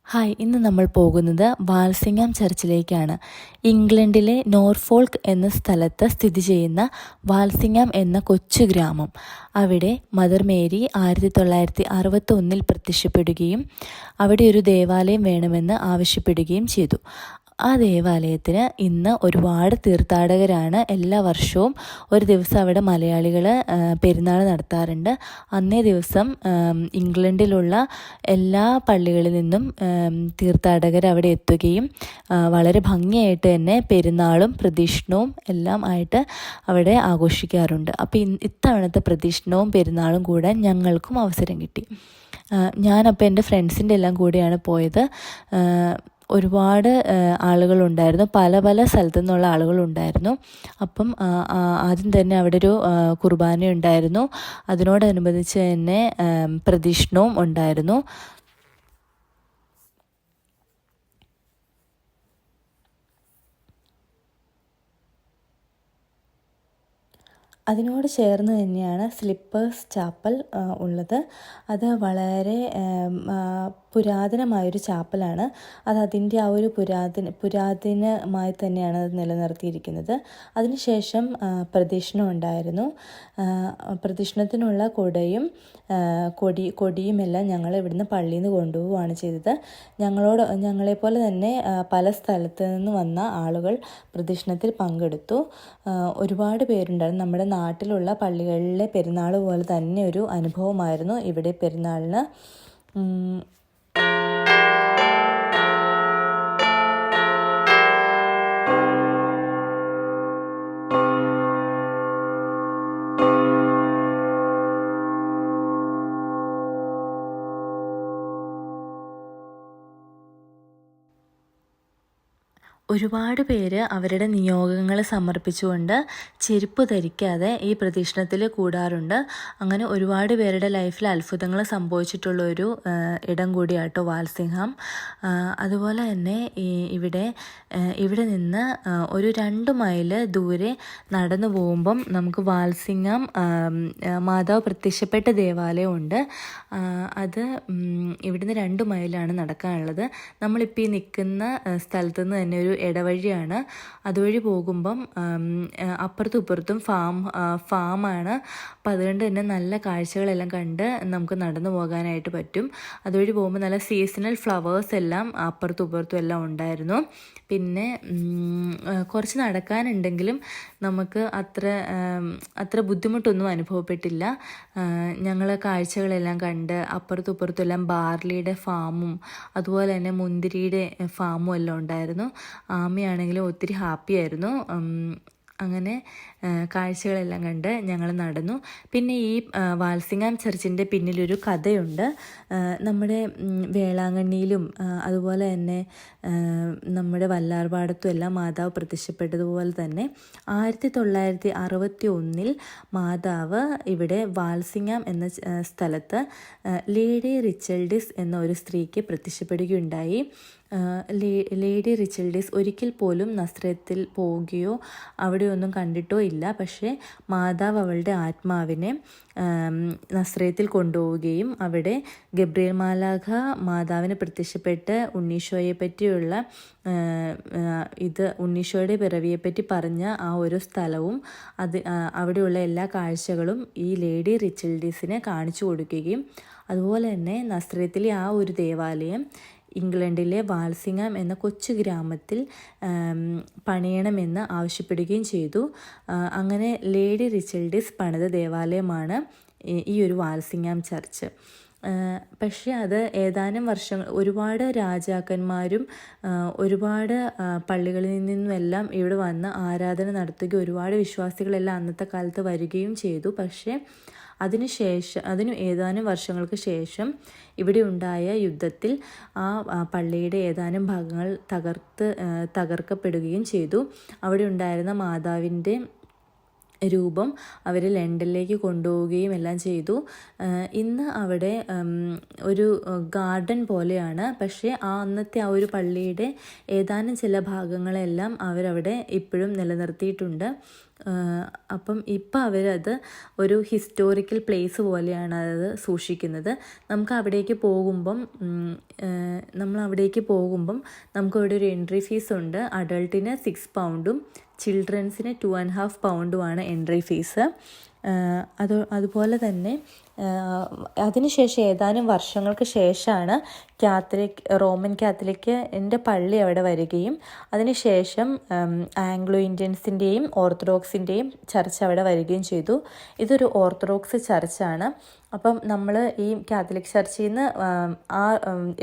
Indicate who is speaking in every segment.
Speaker 1: Hi, ഇന്ന് നമ്മൾ പോകുന്നത് വാൽസിംഗം ചർച്ചിലേക്കാണ്. ഇംഗ്ലണ്ടിലെ നോർഫോൾക്ക് എന്ന സ്ഥലത്ത് സ്ഥിതി ചെയ്യുന്ന വാൽസിംഗം എന്ന കൊച്ചു ഗ്രാമം. അവിടെ മദർ മേരി 1961 പ്രത്യക്ഷപ്പെടുകയും അവിടെ ഒരു ദേവാലയം വേണമെന്ന് ആവശ്യപ്പെടുകയും ചെയ്തു. ആ ദേവാലയത്തിന് ഇന്ന് ഒരുപാട് തീർത്ഥാടകരാണ്. എല്ലാ വർഷവും ഒരു ദിവസം അവിടെ മലയാളികൾ പെരുന്നാൾ നടത്താറുണ്ട്. അന്നേ ദിവസം ഇംഗ്ലണ്ടിലുള്ള എല്ലാ പള്ളികളിൽ നിന്നും തീർത്ഥാടകർ അവിടെ എത്തുകയും വളരെ ഭംഗിയായിട്ട് തന്നെ പെരുന്നാളും പ്രദക്ഷിണവും എല്ലാം ആയിട്ട് അവിടെ ആഘോഷിക്കാറുണ്ട്. അപ്പോൾ ഇത്തവണത്തെ പ്രദക്ഷിണവും പെരുന്നാളും കൂടാൻ ഞങ്ങൾക്കും അവസരം കിട്ടി. ഞാനപ്പോൾ എൻ്റെ ഫ്രണ്ട്സിൻ്റെ എല്ലാം കൂടെയാണ് പോയത്. ഒരുപാട് ആളുകളുണ്ടായിരുന്നു, പല പല സ്ഥലത്തു നിന്നുള്ള ആളുകളുണ്ടായിരുന്നു. അപ്പം ആദ്യം തന്നെ അവിടെ ഒരു കുർബാന ഉണ്ടായിരുന്നു. അതിനോടനുബന്ധിച്ച് തന്നെ പ്രദക്ഷിണവും ഉണ്ടായിരുന്നു. അതിനോട് ചേർന്ന് തന്നെയാണ് സ്ലിപ്പേഴ്സ് ചാപ്പൽ ഉള്ളത്. അത് വളരെ പുരാതനമായൊരു ചാപ്പലാണ്. അതിൻ്റെ ആ ഒരു പുരാതനമായി തന്നെയാണ് അത് നിലനിർത്തിയിരിക്കുന്നത്. അതിനുശേഷം പ്രദക്ഷിണം ഉണ്ടായിരുന്നു. പ്രദക്ഷിണത്തിനുള്ള കൊടിയുമെല്ലാം ഞങ്ങൾ ഇവിടുന്ന് പള്ളിയിൽ നിന്ന് കൊണ്ടുപോവുകയാണ് ചെയ്തത്. ഞങ്ങളെപ്പോലെ തന്നെ പല സ്ഥലത്തു നിന്ന് വന്ന ആളുകൾ പ്രദക്ഷിണത്തിൽ പങ്കെടുത്തു. ഒരുപാട് പേരുണ്ടായിരുന്നു. നമ്മുടെ നാട്ടിലുള്ള പള്ളികളിലെ പെരുന്നാൾ പോലെ തന്നെ ഒരു അനുഭവമായിരുന്നു ഇവിടെ പെരുന്നാളിന്. ഒരുപാട് പേര് അവരുടെ നിയോഗങ്ങൾ സമർപ്പിച്ചുകൊണ്ട് ചെരുപ്പ് ധരിക്കാതെ ഈ പ്രദക്ഷിണത്തിൽ കൂടാറുണ്ട്. അങ്ങനെ ഒരുപാട് പേരുടെ ലൈഫിൽ അത്ഭുതങ്ങൾ സംഭവിച്ചിട്ടുള്ള ഒരു ഇടം കൂടിയാട്ടോ വാൽസിംഗം. അതുപോലെ തന്നെ ഇവിടെ നിന്ന് ഒരു 2 മൈൽ ദൂരെ നടന്നു പോകുമ്പം നമുക്ക് വാൽസിംഗം മാതാവ് പ്രത്യക്ഷപ്പെട്ട ദേവാലയമുണ്ട്. അത് ഇവിടുന്ന് 2 മൈലാണ് നടക്കാനുള്ളത്. നമ്മളിപ്പോൾ ഈ നിൽക്കുന്ന സ്ഥലത്തു നിന്ന് തന്നെ ഒരു ഇടവഴിയാണ്. അതുവഴി പോകുമ്പം അപ്പുറത്തും ഇപ്പുറത്തും ഫാമാണ്. അപ്പം അതുകൊണ്ട് തന്നെ നല്ല കാഴ്ചകളെല്ലാം കണ്ട് നമുക്ക് നടന്നു പോകാനായിട്ട് പറ്റും. അതുവഴി പോകുമ്പോൾ നല്ല സീസണൽ ഫ്ലവേഴ്സ് എല്ലാം അപ്പുറത്തും ഇപ്പുറത്തും എല്ലാം ഉണ്ടായിരുന്നു. പിന്നെ കുറച്ച് നടക്കാനുണ്ടെങ്കിലും നമുക്ക് അത്ര ബുദ്ധിമുട്ടൊന്നും അനുഭവപ്പെട്ടില്ല. ഞങ്ങൾ കാഴ്ചകളെല്ലാം കണ്ട് അപ്പുറത്തും ഇപ്പുറത്തും എല്ലാം ബാർലിയുടെ ഫാമും അതുപോലെ തന്നെ മുന്തിരിയുടെ ഫാമും എല്ലാം ഉണ്ടായിരുന്നു. ആമയാണെങ്കിലും ഒത്തിരി ഹാപ്പിയായിരുന്നു. അങ്ങനെ കാഴ്ചകളെല്ലാം കണ്ട് ഞങ്ങൾ നടന്നു. പിന്നെ ഈ വാൽസിംഗം ചർച്ചിൻ്റെ പിന്നിലൊരു കഥയുണ്ട്. നമ്മുടെ വേളാങ്കണ്ണിയിലും അതുപോലെ തന്നെ നമ്മുടെ വല്ലാർപാടത്തും എല്ലാം മാതാവ് പ്രത്യക്ഷപ്പെട്ടതുപോലെ തന്നെ 1961 മാതാവ് ഇവിടെ വാൽസിംഗം എന്ന സ്ഥലത്ത് ലേഡി റിച്ചൽഡിസ് എന്ന ഒരു സ്ത്രീക്ക് പ്രത്യക്ഷപ്പെടുകയുണ്ടായി. ലേഡി റിച്ചൽഡിസ് ഒരിക്കൽ പോലും നസ്രത്തിൽ പോവുകയോ അവിടെയൊന്നും കണ്ടിട്ടോ ഇല്ല. പക്ഷേ മാതാവ് അവളുടെ ആത്മാവിനെ നസ്രത്തിൽ കൊണ്ടുപോവുകയും അവിടെ ഗബ്രിയേൽ മാലാഖ മാതാവിന് പ്രത്യക്ഷപ്പെട്ട് ഉണ്ണീശോയെ പറ്റിയുള്ള ഉണ്ണീശോയുടെ പിറവിയെപ്പറ്റി പറഞ്ഞ ആ ഒരു സ്ഥലവും അവിടെയുള്ള എല്ലാ കാഴ്ചകളും ഈ ലേഡി റിച്ചൽഡിസിനെ കാണിച്ചു കൊടുക്കുകയും അതുപോലെ തന്നെ നസ്രത്തിലെ ആ ഒരു ദേവാലയം ഇംഗ്ലണ്ടിലെ വാൽസിംഗം എന്ന കൊച്ചു ഗ്രാമത്തിൽ പണിയണമെന്ന് ആവശ്യപ്പെടുകയും ചെയ്തു. അങ്ങനെ ലേഡി റിച്ചൽഡിസ് പണിത ദേവാലയമാണ് ഈ ഒരു വാൽസിംഗം ചർച്ച്. പക്ഷേ അത് ഏതാനും വർഷങ്ങൾ ഒരുപാട് രാജാക്കന്മാരും ഒരുപാട് പള്ളികളിൽ നിന്നുമെല്ലാം ഇവിടെ വന്ന് ആരാധന നടത്തുകയും ഒരുപാട് വിശ്വാസികളെല്ലാം അന്നത്തെ കാലത്ത് വരികയും ചെയ്തു. പക്ഷേ അതിനു ഏതാനും വർഷങ്ങൾക്ക് ശേഷം ഇവിടെ ഉണ്ടായ യുദ്ധത്തിൽ ആ പള്ളിയുടെ ഏതാനും ഭാഗങ്ങൾ തകർക്കപ്പെടുകയും ചെയ്തു. അവിടെ ഉണ്ടായിരുന്ന മാതാവിൻ്റെ രൂപം അവർ ലണ്ടനിലേക്ക് കൊണ്ടുപോവുകയും എല്ലാം ചെയ്തു. ഇന്ന് അവിടെ ഒരു ഗാർഡൻ പോലെയാണ്. പക്ഷേ അന്നത്തെ ആ ഒരു പള്ളിയുടെ ഏതാനും ചില ഭാഗങ്ങളെല്ലാം അവരവിടെ ഇപ്പോഴും നിലനിർത്തിയിട്ടുണ്ട്. അപ്പം ഇപ്പം അവരത് ഒരു ഹിസ്റ്റോറിക്കൽ പ്ലേസ് പോലെയാണ് അത് സൂക്ഷിക്കുന്നത്. നമുക്ക് അവിടേക്ക് പോകുമ്പം നമുക്കവിടെ ഒരു എൻട്രി ഫീസ് ഉണ്ട്. അഡൾട്ടിന് 6 പൗണ്ടും ചിൽഡ്രൻസിന് 2.5 പൗണ്ടുമാണ് എൻട്രി ഫീസ്. അതുപോലെ തന്നെ അതിനുശേഷം ഏതാനും വർഷങ്ങൾക്ക് ശേഷമാണ് റോമൻ കാത്തലിക്കിൻ്റെ പള്ളി അവിടെ വരികയും അതിനുശേഷം ആംഗ്ലോ ഇന്ത്യൻസിൻ്റെയും ഓർത്തഡോക്സിൻ്റെയും ചർച്ച് അവിടെ വരികയും ചെയ്തു. ഇതൊരു ഓർത്തഡോക്സ് ചർച്ചാണ്. അപ്പം നമ്മൾ ഈ കാത്തലിക് ചർച്ചിൽ നിന്ന് ആ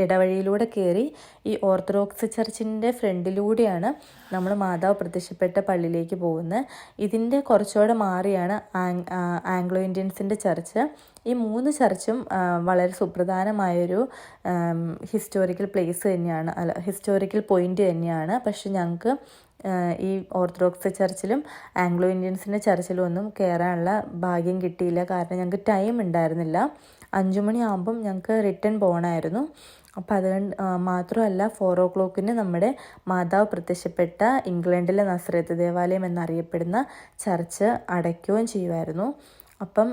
Speaker 1: ഇടവഴിയിലൂടെ കയറി ഈ ഓർത്തഡോക്സ് ചർച്ചിൻ്റെ ഫ്രണ്ടിലൂടെയാണ് നമ്മൾ മാതാവ് പ്രത്യക്ഷപ്പെട്ട പള്ളിയിലേക്ക് പോകുന്നത്. ഇതിൻ്റെ കുറച്ചുകൂടെ മാറിയാണ് ആംഗ്ലോ ഇന്ത്യൻസിൻ്റെ ചർച്ച്. ഈ 3 ചർച്ചും വളരെ സുപ്രധാനമായൊരു ഹിസ്റ്റോറിക്കൽ പ്ലേസ് തന്നെയാണ്, ഹിസ്റ്റോറിക്കൽ പോയിൻ്റ് തന്നെയാണ്. പക്ഷെ ഞങ്ങൾക്ക് ഈ ഓർത്തഡോക്സ് ചർച്ചിലും ആംഗ്ലോ ഇന്ത്യൻസിൻ്റെ ചർച്ചിലും ഒന്നും കയറാനുള്ള ഭാഗ്യം കിട്ടിയില്ല. കാരണം ഞങ്ങൾക്ക് ടൈം ഉണ്ടായിരുന്നില്ല. 5 മണിയാകുമ്പം ഞങ്ങൾക്ക് റിട്ടേൺ പോകണമായിരുന്നു. അപ്പോൾ അതുകൊണ്ട് മാത്രമല്ല 4 o'clock നമ്മുടെ മാതാവ് പ്രത്യക്ഷപ്പെട്ട ഇംഗ്ലണ്ടിലെ നസ്രത്ത് ദേവാലയം എന്നറിയപ്പെടുന്ന ചർച്ച് അടയ്ക്കുകയും ചെയ്യുമായിരുന്നു. അപ്പം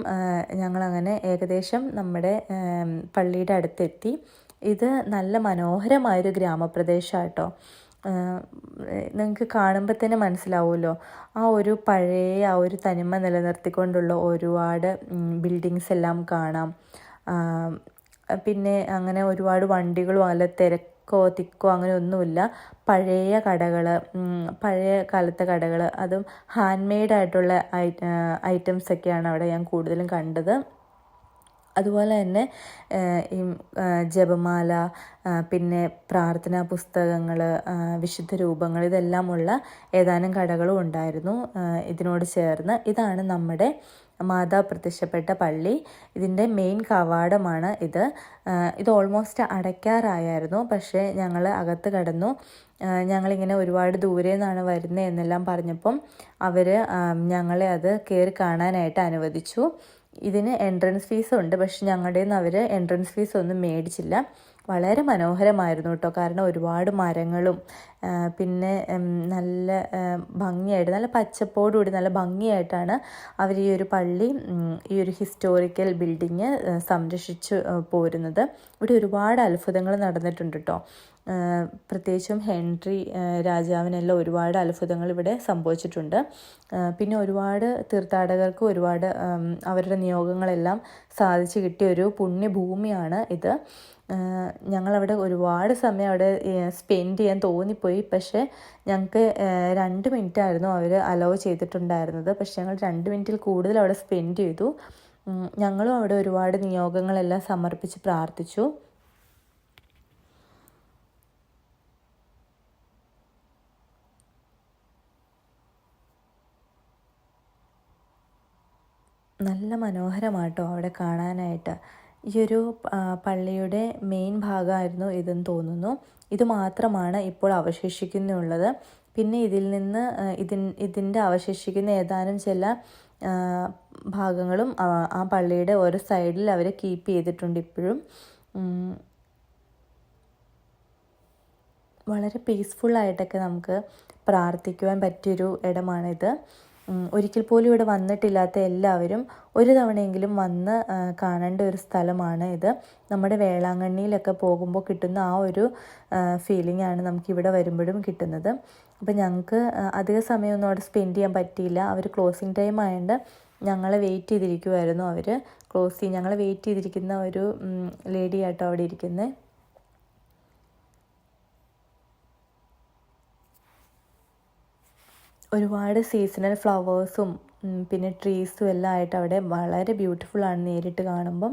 Speaker 1: ഞങ്ങളങ്ങനെ ഏകദേശം നമ്മുടെ പള്ളിയുടെ അടുത്തെത്തി. ഇത് നല്ല മനോഹരമായൊരു ഗ്രാമപ്രദേശമാണ് കേട്ടോ. നിങ്ങൾക്ക് കാണുമ്പോൾ തന്നെ മനസ്സിലാവുമല്ലോ, ആ ഒരു പഴയ ആ ഒരു തനിമ നിലനിർത്തിക്കൊണ്ടുള്ള ഒരുപാട് ബിൽഡിങ്സ് എല്ലാം കാണാം. പിന്നെ അങ്ങനെ ഒരുപാട് വണ്ടികളോ അല്ല തിക്കോ അങ്ങനെ ഒന്നുമില്ല. പഴയ കടകൾ, പഴയ കാലത്തെ കടകൾ, അതും ഹാൻഡ് മെയ്ഡ് ആയിട്ടുള്ള ഐറ്റംസൊക്കെയാണ് അവിടെ ഞാൻ കൂടുതലും കണ്ടത്. അതുപോലെ തന്നെ ഈ ജപമാല, പിന്നെ പ്രാർത്ഥനാ പുസ്തകങ്ങൾ, വിശുദ്ധ രൂപങ്ങൾ, ഇതെല്ലാമുള്ള ഏതാനും കടകളും ഉണ്ടായിരുന്നു ഇതിനോട് ചേർന്ന്. ഇതാണ് നമ്മുടെ മാതാവ് പ്രത്യക്ഷപ്പെട്ട പള്ളി. ഇതിൻ്റെ മെയിൻ കവാടമാണ് ഇത്. ഇത് ഓൾമോസ്റ്റ് അടയ്ക്കാറായിരുന്നു. പക്ഷേ ഞങ്ങൾ അകത്ത് കടന്നു. ഞങ്ങളിങ്ങനെ ഒരുപാട് ദൂരെ നിന്നാണ് വരുന്നത് എന്നെല്ലാം പറഞ്ഞപ്പം അവർ ഞങ്ങളെ അത് കയറി കാണാനായിട്ട് അനുവദിച്ചു. ഇതിന് എൻട്രൻസ് ഫീസ് ഉണ്ട്. പക്ഷെ ഞങ്ങളുടെ നിന്ന് അവർ എൻട്രൻസ് ഫീസ് ഒന്നും മേടിച്ചില്ല. വളരെ മനോഹരമായിരുന്നു കേട്ടോ. കാരണം ഒരുപാട് മരങ്ങളും പിന്നെ നല്ല ഭംഗിയായിട്ട്, നല്ല പച്ചപ്പോടുകൂടി നല്ല ഭംഗിയായിട്ടാണ് അവർ ഈ ഒരു പള്ളി, ഈ ഒരു ഹിസ്റ്റോറിക്കൽ ബിൽഡിങ് സംരക്ഷിച്ചു പോരുന്നത്. ഇവിടെ ഒരുപാട് അത്ഭുതങ്ങൾ നടന്നിട്ടുണ്ട് കേട്ടോ. പ്രത്യേകിച്ചും ഹെൻറി രാജാവിനെല്ലാം ഒരുപാട് അത്ഭുതങ്ങൾ ഇവിടെ സംഭവിച്ചിട്ടുണ്ട്. പിന്നെ ഒരുപാട് തീർത്ഥാടകർക്ക് ഒരുപാട് അവരുടെ നിയോഗങ്ങളെല്ലാം സാധിച്ചു കിട്ടിയ ഒരു പുണ്യഭൂമിയാണ് ഇത്. ഞങ്ങളവിടെ ഒരുപാട് സമയം അവിടെ സ്പെൻഡ് ചെയ്യാൻ തോന്നിപ്പോയി. പക്ഷേ ഞങ്ങൾക്ക് 2 മിനിറ്റായിരുന്നു അവർ അലോ ചെയ്തിട്ടുണ്ടായിരുന്നത്. പക്ഷേ ഞങ്ങൾ 2 മിനിറ്റിൽ കൂടുതൽ അവിടെ സ്പെൻഡ് ചെയ്തു. ഞങ്ങളും അവിടെ ഒരുപാട് നിയോഗങ്ങളെല്ലാം സമർപ്പിച്ച് പ്രാർത്ഥിച്ചു. നല്ല മനോഹരമാട്ടോ അവിടെ കാണാനായിട്ട്. ഈ ഒരു പള്ളിയുടെ മെയിൻ ഭാഗമായിരുന്നു ഇതെന്ന് തോന്നുന്നു. ഇത് മാത്രമാണ് ഇപ്പോൾ അവശേഷിക്കുന്നുള്ളത്. പിന്നെ ഇതിൽ നിന്ന് ഇതിൻ്റെ അവശേഷിക്കുന്ന ഏതാനും ചില ഭാഗങ്ങളും ആ പള്ളിയുടെ ഓരോ സൈഡിൽ അവർ കീപ്പ് ചെയ്തിട്ടുണ്ട് ഇപ്പോഴും. വളരെ പീസ്ഫുള്ളായിട്ടൊക്കെ നമുക്ക് പ്രാർത്ഥിക്കുവാൻ പറ്റിയൊരു ഇടമാണിത്. ഒരിക്കൽ പോലും ഇവിടെ വന്നിട്ടില്ലാത്ത എല്ലാവരും ഒരു തവണയെങ്കിലും വന്ന് കാണേണ്ട ഒരു സ്ഥലമാണ് ഇത്. നമ്മുടെ വേളാങ്കണ്ണിയിലൊക്കെ പോകുമ്പോൾ കിട്ടുന്ന ആ ഒരു ഫീലിംഗ് ആണ് നമുക്കിവിടെ വരുമ്പോഴും കിട്ടുന്നത്. അപ്പോൾ ഞങ്ങൾക്ക് അധിക സമയമൊന്നും അവിടെ സ്പെൻഡ് ചെയ്യാൻ പറ്റിയില്ല. അവർ ക്ലോസിങ് ടൈം ആയതുകൊണ്ട് ഞങ്ങളെ വെയിറ്റ് ചെയ്തിരിക്കുമായിരുന്നു. അവർ ഞങ്ങളെ വെയിറ്റ് ചെയ്തിരിക്കുന്ന ഒരു ലേഡി ആട്ടോ അവിടെ ഇരിക്കുന്നത്. ഒരുപാട് സീസണൽ ഫ്ലവേഴ്സും പിന്നെ ട്രീസും എല്ലാം ആയിട്ട് അവിടെ വളരെ ബ്യൂട്ടിഫുള്ളാണ് നേരിട്ട് കാണുമ്പം.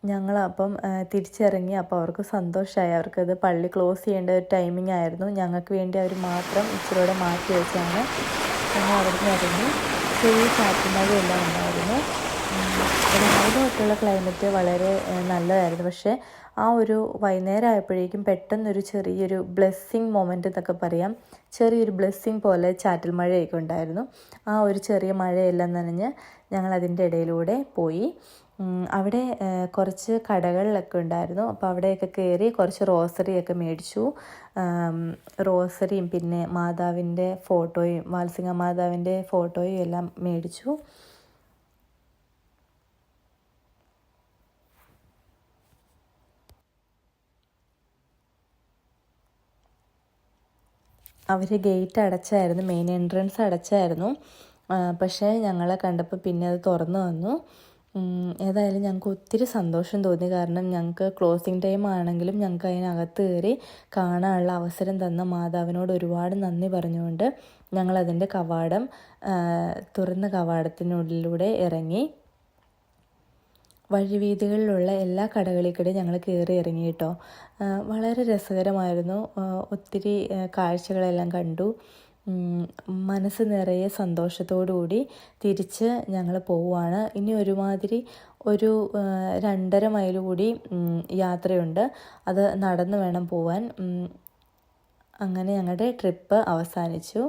Speaker 1: ഞങ്ങളപ്പം തിരിച്ചിറങ്ങി. അപ്പോൾ അവർക്ക് സന്തോഷമായി. അവർക്കത് പള്ളി ക്ലോസ് ചെയ്യേണ്ട ഒരു ടൈമിംഗ് ആയിരുന്നു. ഞങ്ങൾക്ക് വേണ്ടി അവർ മാത്രം ഇച്ചിരിയോടെ മാറ്റി വെച്ചാണ് ഞങ്ങൾ അവിടെ നിന്ന് ഇറങ്ങി. ചെറിയ ചാറ്റുമഴ എല്ലാം ഉണ്ടായിരുന്നു. രാവിലെ തൊട്ടുള്ള ക്ലൈമറ്റ് വളരെ നല്ലതായിരുന്നു. പക്ഷേ ആ ഒരു വൈകുന്നേരം ആയപ്പോഴേക്കും പെട്ടെന്നൊരു ചെറിയൊരു ബ്ലെസ്സിങ് മൊമെൻ്റ് എന്നൊക്കെ പറയാം, ചെറിയൊരു ബ്ലെസ്സിങ് പോലെ ചാറ്റൽ മഴയൊക്കെ ഉണ്ടായിരുന്നു. ആ ഒരു ചെറിയ മഴയെല്ലാം നനഞ്ഞ് ഞങ്ങൾ അതിൻ്റെ ഇടയിലൂടെ പോയി. അവിടെ കുറച്ച് കടകളിലൊക്കെ ഉണ്ടായിരുന്നു. അപ്പോൾ അവിടെയൊക്കെ കയറി കുറച്ച് റോസറിയൊക്കെ മേടിച്ചു. റോസറിയും പിന്നെ മാതാവിൻ്റെ ഫോട്ടോയും വാത്സിക മാതാവിൻ്റെ ഫോട്ടോയും എല്ലാം മേടിച്ചു. അവർ ഗേറ്റ് അടച്ചായിരുന്നു, മെയിൻ എൻട്രൻസ് അടച്ചായിരുന്നു. പക്ഷേ ഞങ്ങളെ കണ്ടപ്പോൾ പിന്നെ അത് തുറന്നു വന്നു. ഏതായാലും ഞങ്ങൾക്ക് ഒത്തിരി സന്തോഷം തോന്നി. കാരണം ഞങ്ങൾക്ക് ക്ലോസിങ് ടൈം ആണെങ്കിലും ഞങ്ങൾക്ക് അതിനകത്ത് കയറി കാണാനുള്ള അവസരം തന്ന മാതാവിനോട് ഒരുപാട് നന്ദി പറഞ്ഞുകൊണ്ട് ഞങ്ങളതിൻ്റെ കവാടം തുറന്ന കവാടത്തിനുള്ളിലൂടെ ഇറങ്ങി. വഴിവീഥികളിലുള്ള എല്ലാ കടകളിൽ ഞങ്ങൾ കയറി ഇറങ്ങി കേട്ടോ. വളരെ രസകരമായിരുന്നു. ഒത്തിരി കാഴ്ചകളെല്ലാം കണ്ടു. മനസ്സ് നിറയെ സന്തോഷത്തോടുകൂടി തിരിച്ച് ഞങ്ങൾ പോവുകയാണ്. ഇനി ഒരുമാതിരി ഒരു 2.5 മൈൽ കൂടി യാത്രയുണ്ട്. അത് നടന്നു വേണം പോവാൻ. അങ്ങനെ ഞങ്ങളുടെ ട്രിപ്പ് അവസാനിച്ചു.